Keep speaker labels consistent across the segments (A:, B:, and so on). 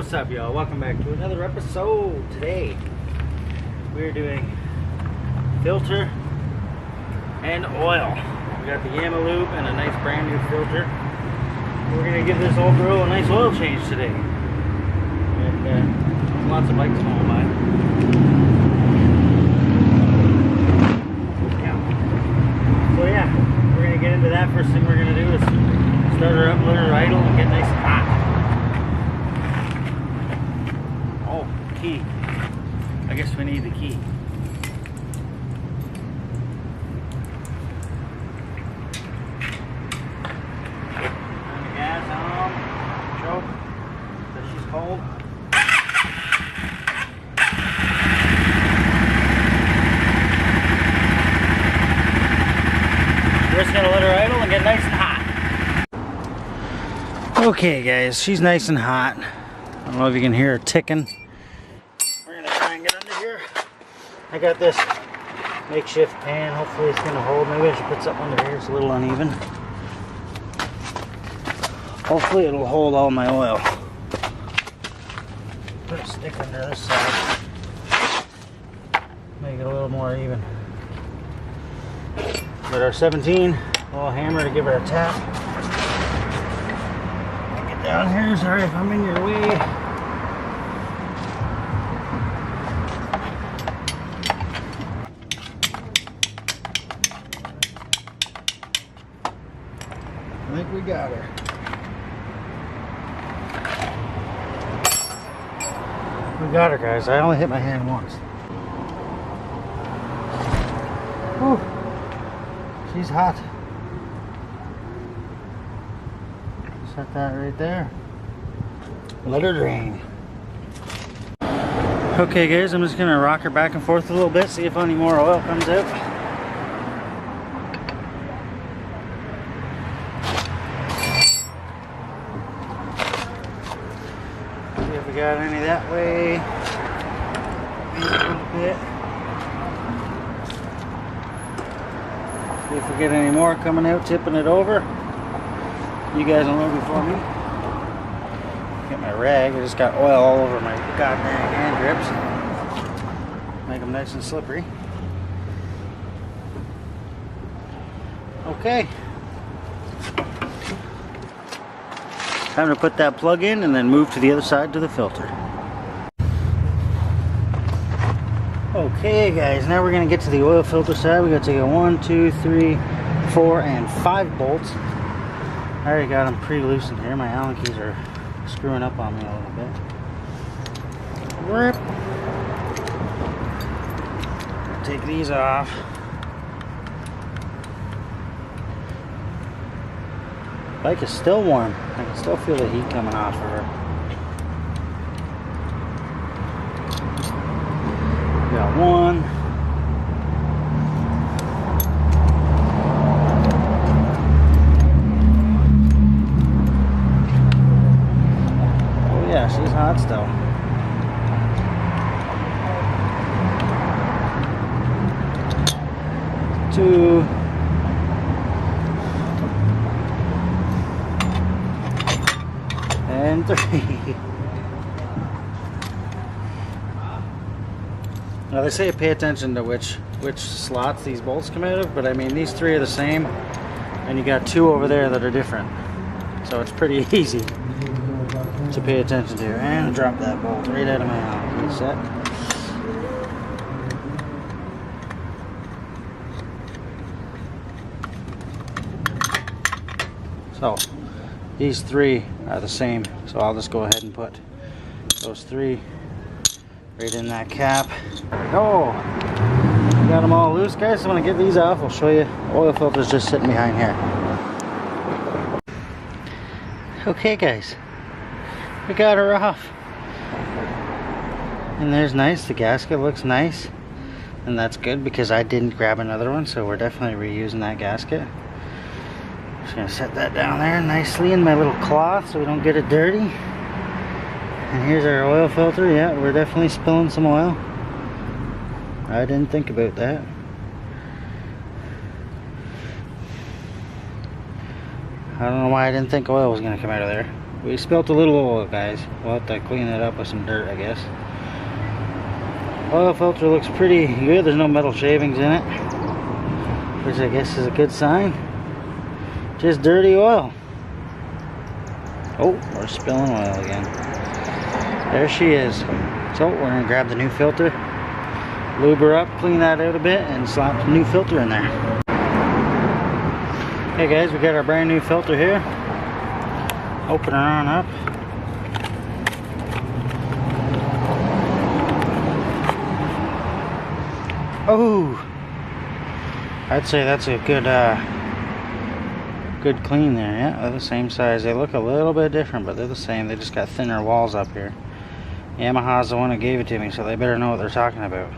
A: What's up, y'all? Welcome back to another episode. Today we're doing filter and oil. We got the Yamaha loop and a nice brand new filter. We're gonna give this old girl a nice oil change today. And lots of bikes going by. So yeah, we're gonna get into that. First thing we're gonna do is start her up, let her idle, and get nice and hot. Key. I guess we need the key. Turn the gas on. Choke. Because she's cold. We're just going to let her idle and get nice and hot. Okay guys, she's nice and hot. I don't know if you can hear her ticking. I got this makeshift pan. Hopefully it's going to hold. Maybe I should put something under here. It's a little uneven. Hopefully it'll hold all my oil. Put a stick under this side. Make it a little more even. Got our 17 little hammer to give her a tap. Get down here. Sorry if I'm in your way. I think we got her. We got her, guys. I only hit my hand once. Whew. She's hot. Set that right there. Let her drain. Okay, guys, I'm just gonna rock her back and forth a little bit, see if any more oil comes out. We got any that way, maybe a little bit. See if we get any more coming out, tipping it over. You guys will know before me. Get my rag. I just got oil all over my goddamn hand grips. Make them nice and slippery. Okay. Time to put that plug in and then move to the other side to the filter. Okay guys, now we're going to get to the oil filter side. We got to take a 1, 2, 3, 4, and 5 bolts. I already got them pre-loosened here. My Allen keys are screwing up on me a little bit. Rip. Take these off. Bike is still warm. I can still feel the heat coming off of her. Got one. Oh yeah, she's hot still. Two. And 3. Now they say pay attention to which slots these bolts come out of, but I mean these 3 are the same, and you got 2 over there that are different. So it's pretty easy to pay attention to. And drop that bolt right out of my hand. Reset. So these 3 are the same, so I'll just go ahead and put those 3 right in that cap. Oh, got them all loose, guys. So I'm gonna get these off. I'll show you. Oil filter's just sitting behind here. Okay, guys, we got her off, and there's nice. The gasket looks nice, and that's good because I didn't grab another one, so we're definitely reusing that gasket. Just gonna set that down there nicely in my little cloth so we don't get it dirty. And here's our oil filter. Yeah, we're definitely spilling some oil. I didn't think about that. I don't know why I didn't think oil was gonna come out of there. We spilt a little oil, guys. We'll have to clean it up with some dirt, I guess. Oil filter looks pretty good. There's no metal shavings in it, which I guess is a good sign. Just dirty oil. Oh, we're spilling oil again. There she is. So we're gonna grab the new filter, lube her up, clean that out a bit, and slap the new filter in there. Okay guys, we got our brand new filter here. Open her on up. Oh, I'd say that's a good good clean there. Yeah, they're the same size. They look a little bit different, but they're the same. They just got thinner walls up here. Yamaha's the one that gave it to me, so they better know what they're talking about.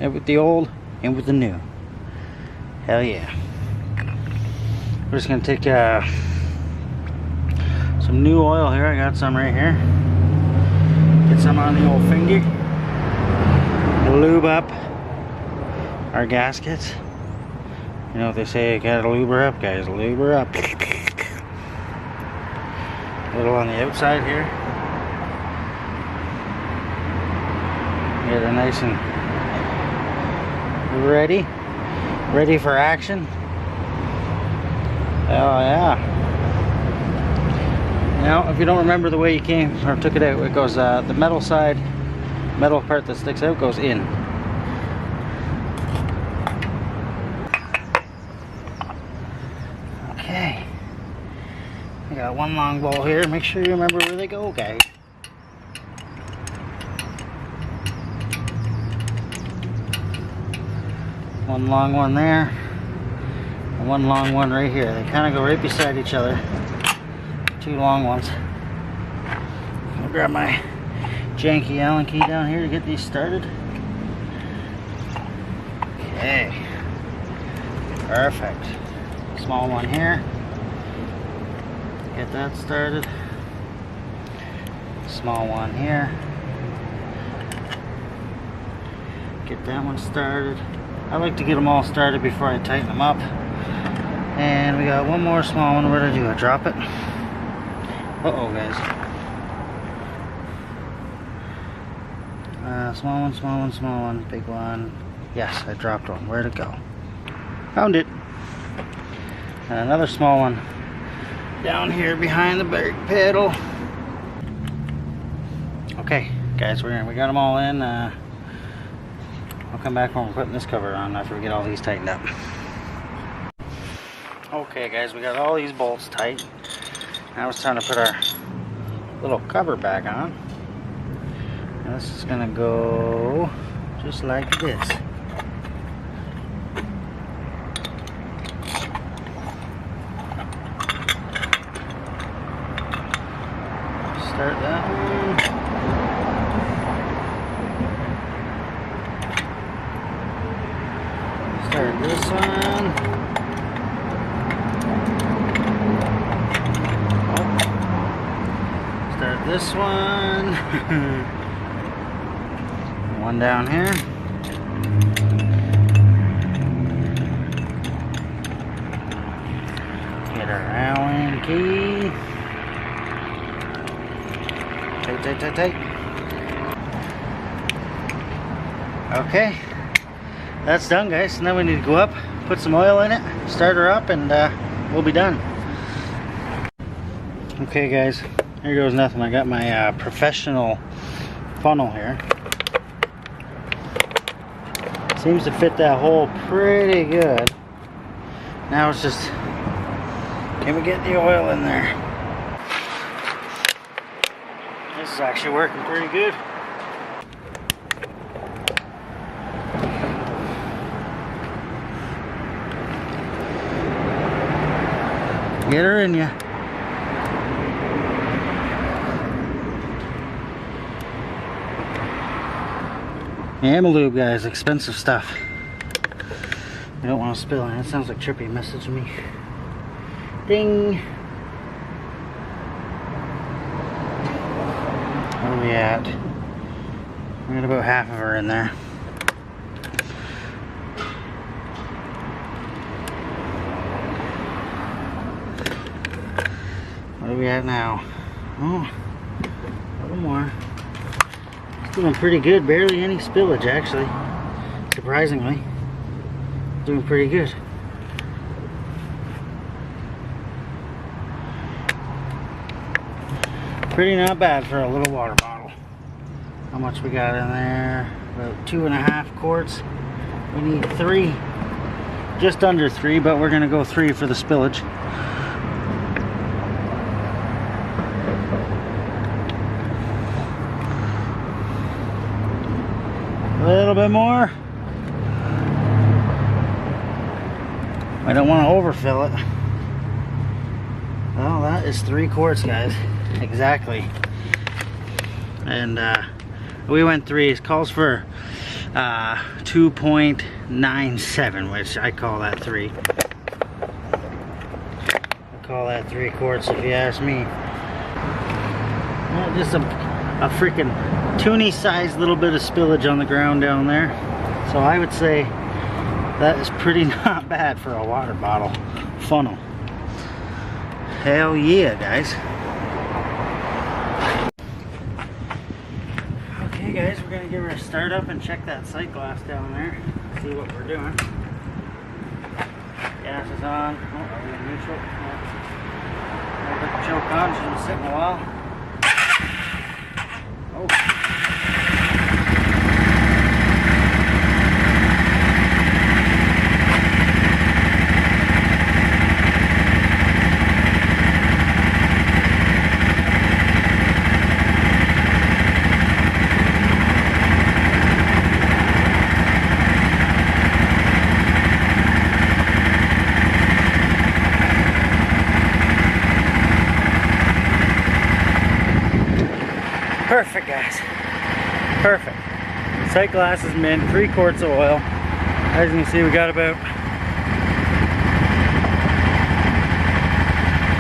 A: And with the old and with the new. Hell yeah. We're just gonna take some new oil here. I got some right here. Get some on the old finger. Lube up our gaskets. You know what they say, you gotta lube her up, guys. Lube her up. A little on the outside here. Get her nice and ready. Ready for action. Oh yeah. Now, if you don't remember the way you came or took it out, it goes the metal side, metal part that sticks out goes in. Okay. I got one long bowl here. Make sure you remember where they go, guys. One long one there, and one long one right here. They kind of go right beside each other. Two long ones. I'll grab my janky Allen key down here to get these started. Okay. Perfect. Small one here. Get that started. Small one here. Get that one started. I like to get them all started before I tighten them up. And we got one more small one. What did I do? I drop it? Uh-oh, guys. Small one, small one, small one, big one. Yes, I dropped one. Where'd it go? Found it. And another small one down here behind the brake pedal. Okay, guys, we got them all in. I'll come back when we're putting this cover on after we get all these tightened up. Okay guys, we got all these bolts tight. Now it's time to put our little cover back on. And this is gonna go just like this. Start that one. Start this one. Oh. Start this one. One down here. Get our Allen key. Tight, tight, tight, tight. Okay. That's done, guys. Now we need to go up, put some oil in it, start her up, and we'll be done. Okay guys, here goes nothing. I got my professional funnel here. Seems to fit that hole pretty good. Now it's just, can we get the oil in there? This is actually working pretty good. Get her in ya. Amalube, guys, expensive stuff. You don't want to spill it. That sounds like Trippy messaging me. Ding. Where are we at? We got about half of her in there. Where are we at now? Oh, a little more. It's doing pretty good. Barely any spillage, actually. Surprisingly. Doing pretty good. Pretty not bad for a little water bottle. How much we got in there? About 2.5 quarts. We need 3. Just under 3, but we're gonna go 3 for the spillage. A little bit more. I don't want to overfill it. Well, that is 3 quarts, guys. Exactly. And we went 3. It calls for 2.97, which I call that 3. I call that 3 quarts if you ask me. Well, just a freaking toony sized little bit of spillage on the ground down there. So I would say that is pretty not bad for a water bottle funnel. Hell yeah, guys. Okay guys, we're gonna give her a start up and check that sight glass down there. See what we're doing. Gas is on. Oh, are we in neutral? Yeah. Put the choke on, she's been sitting a while. Oh. Perfect, guys. Perfect. Sight glass is mint, 3 quarts of oil. As you can see, we got about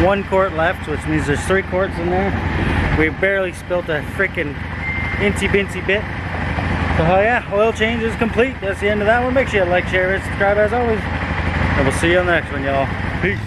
A: 1 quart left, which means there's 3 quarts in there. We barely spilt a freaking incy bincy bit. So yeah, oil change is complete. That's the end of that one. Make sure you like, share, and subscribe as always. And we'll see you on the next one, y'all. Peace.